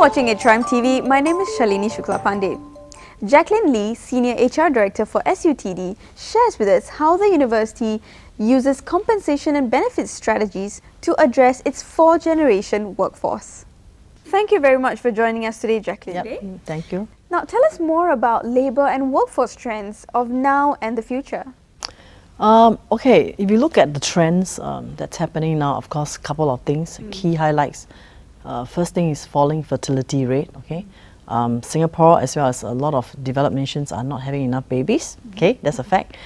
watching HRMTV. My name is Shalini Shuklapande. Jaclyn Lee, Senior HR Director for SUTD, shares with us how the university uses compensation and benefits strategies to address its fourth-generation workforce. Thank you very much for joining us today, Jaclyn. Yep, thank you. Now, tell us more about labour and workforce trends of now and the future. Okay, if you look at the trends that's happening now, of course, a couple of things, key highlights. First thing is falling fertility rate, okay. Singapore as well as a lot of developed nations are not having enough babies, okay, that's a fact.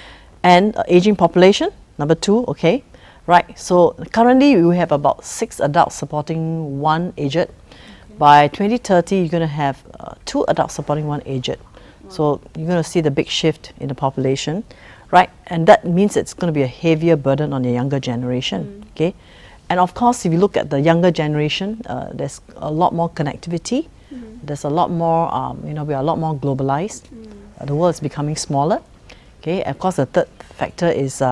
And aging population, number 2, okay. Right, so currently we have about 6 adults supporting 1 aged. Okay. By 2030, you're going to have 2 adults supporting 1 aged. Wow. So you're going to see the big shift in the population, right? And that means it's going to be a heavier burden on the younger generation, okay. And of course, if you look at the younger generation, there's a lot more connectivity. There's a lot more, we are a lot more globalized. The world is becoming smaller. Okay, of course, the third factor is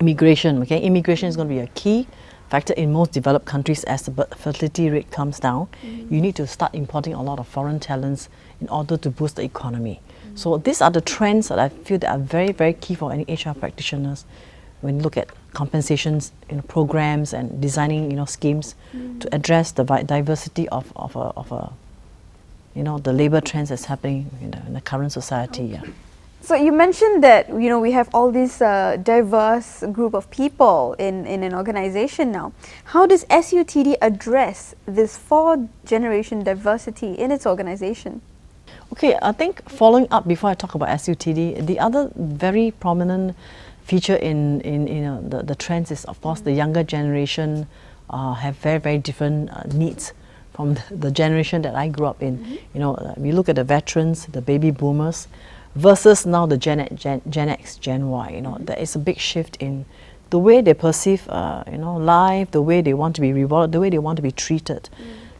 immigration. Okay, immigration is going to be a key factor in most developed countries as the fertility rate comes down. You need to start importing a lot of foreign talents in order to boost the economy. So these are the trends that I feel that are very, very key for any HR practitioners when you look at compensations, programs and designing, schemes to address the diversity of the labor trends that's happening in the current society. Okay. Yeah. So you mentioned that we have all this diverse group of people in an organization now. How does SUTD address this fourth-generation diversity in its organization? Okay, I think following up before I talk about SUTD, the other very prominent feature in the trends is, of course, the younger generation have very, very different needs from the generation that I grew up in. We look at the veterans, the baby boomers, versus now the Gen X, Gen Y. There is a big shift in the way they perceive, life, the way they want to be rewarded, the way they want to be treated.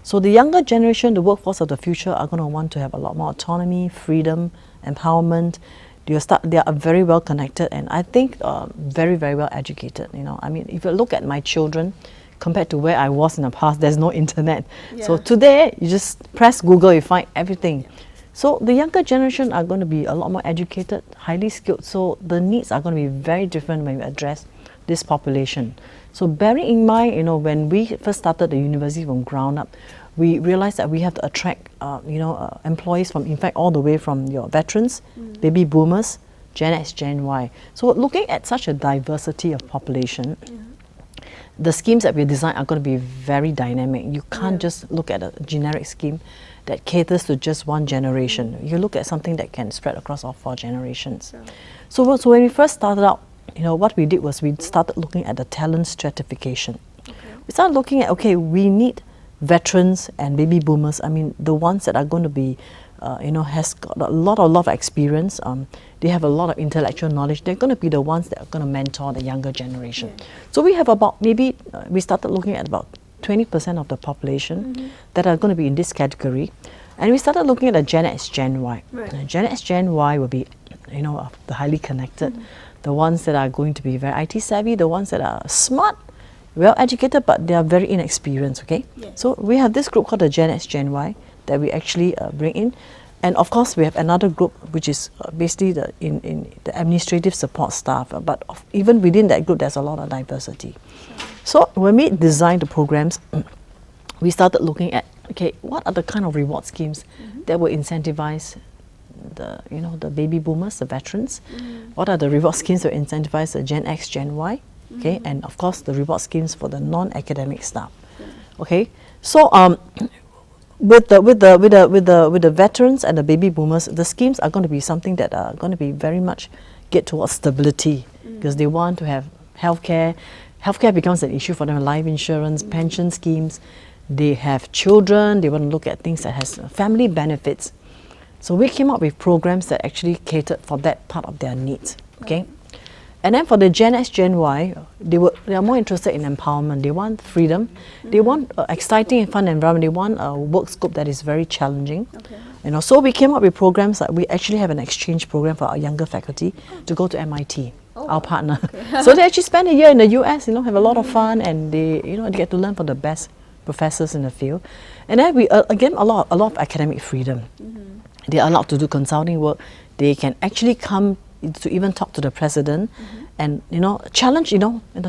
So the younger generation, the workforce of the future, are going to want to have a lot more autonomy, freedom, empowerment. They are very well connected, and I think very, very well educated. I mean, if you look at my children, compared to where I was in the past, there's no internet. Yeah. So today, you just press Google, you find everything. So the younger generation are going to be a lot more educated, highly skilled. So the needs are going to be very different when we address this population. So bearing in mind, when we first started the university from ground up, we realized that we have to attract, employees from, in fact, all the way from your veterans, baby boomers, Gen X, Gen Y. So looking at such a diversity of population, the schemes that we design are going to be very dynamic. You can't just look at a generic scheme that caters to just one generation. You look at something that can spread across all 4 generations. So when we first started out, what we did was we started looking at the talent stratification. We started looking at, we need veterans and baby boomers. I mean, the ones that are going to be, has got a lot of experience. They have a lot of intellectual knowledge. They're going to be the ones that are going to mentor the younger generation. So we have about we started looking at about 20% of the population that are going to be in this category. And we started looking at the Gen X, Gen Y. Gen X, Gen Y will be, the highly connected, the ones that are going to be very IT savvy, the ones that are smart, well educated, but they are very inexperienced, okay? So we have this group called the Gen X, Gen Y that we actually bring in. And of course, we have another group which is basically the administrative support staff. But even within that group, there's a lot of diversity. So when we designed the programs, we started looking at, what are the kind of reward schemes that will incentivize the baby boomers, the veterans? What are the reward schemes that will incentivize the Gen X, Gen Y? Okay, and of course the reward schemes for the non-academic staff. Okay, so with the veterans and the baby boomers, the schemes are going to be something that are going to be very much geared towards stability, because they want to have healthcare. Healthcare becomes an issue for them. Life insurance, pension schemes. They have children. They want to look at things that has family benefits. So we came up with programs that actually catered for that part of their needs. Okay. And then for the Gen X, Gen Y, they are more interested in empowerment. They want freedom. They want exciting and fun environment. They want a work scope that is very challenging. So we came up with programs like we actually have an exchange program for our younger faculty to go to MIT, our partner. So they actually spend a year in the US, have a lot of fun, and they, they get to learn from the best professors in the field. And then we again a lot of academic freedom. They are allowed to do consulting work. They can actually come to even talk to the president, and challenge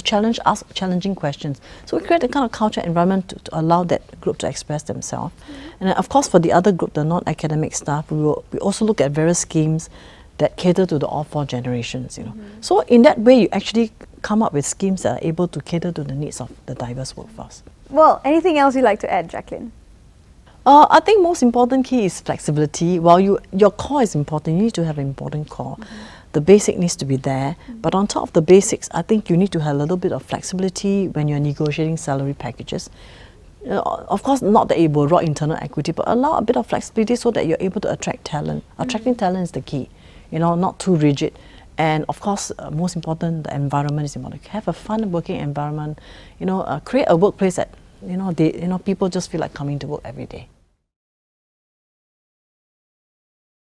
challenge, ask challenging questions. So we create a kind of culture environment to allow that group to express themselves. And then of course for the other group, the non-academic staff, we also look at various schemes that cater to all four generations. So in that way, you actually come up with schemes that are able to cater to the needs of the diverse workforce. Well, anything else you'd like to add, Jaclyn? I think most important key is flexibility. While your core is important, you need to have an important core. The basic needs to be there, but on top of the basics, I think you need to have a little bit of flexibility when you're negotiating salary packages. Of course, not that it will rock internal equity, but allow a bit of flexibility so that you're able to attract talent. Attracting talent is the key, not too rigid. And of course, most important, the environment is important. Have a fun working environment. Create a workplace that people just feel like coming to work every day.